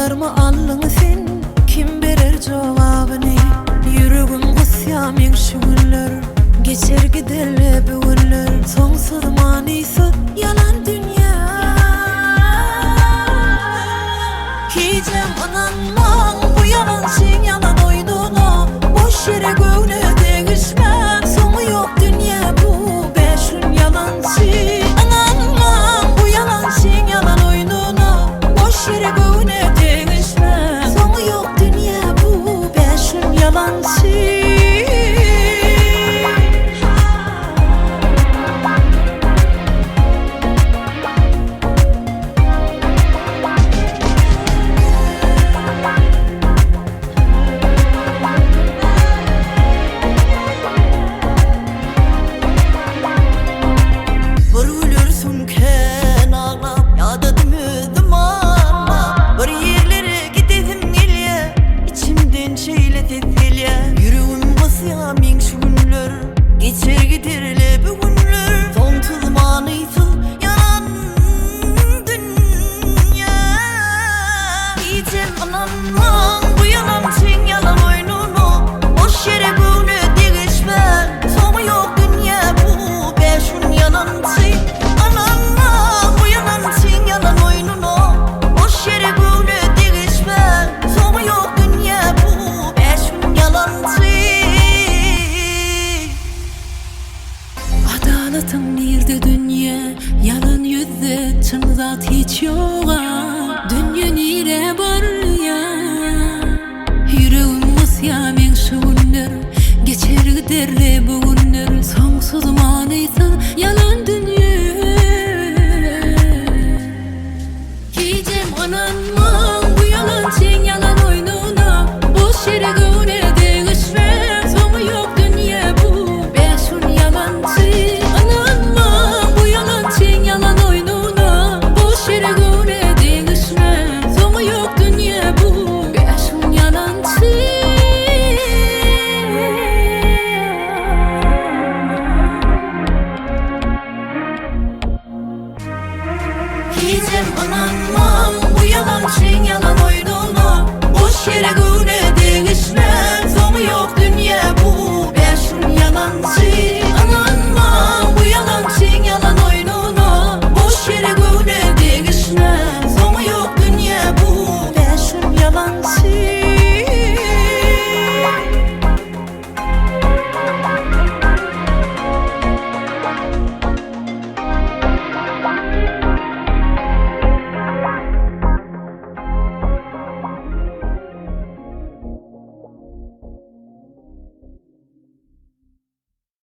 Bar mı alın sen, kim verir cevabını? Yüreğim kısya men şu günler, geçer giderle bu günler. Sonsuz manisi yalan dünya. Hicem ananman bu yalancın yalan oyununa. Boş yere göğne değişmem, sonu yok dünya bu beşun yalancı. Ananman bu yalancın yalan oyununa. Boş yere göğne değişmem, sonu yok dünya bu beşun yalancı. Geçer giderle bu günler, sonsuz manisiz yalan dünya. Diyeceğim ananman bu yalancın yalan oyununu. Boş yere göğne değişmem, sonu yok dünya bu beşun yalancı. Ananman bu yalancın yalan oyununu. Boş yere göğne değişmem, sonu yok dünya bu beşun yalancı. Adaletın nerede dünya? Yalan yüzde çın zat hiç yok. Dünya nere var ya? Yüreğim ısya men şu günler, geçer giderle bu günler. Sonsuz manisiz yalan dünya. Hicem ananman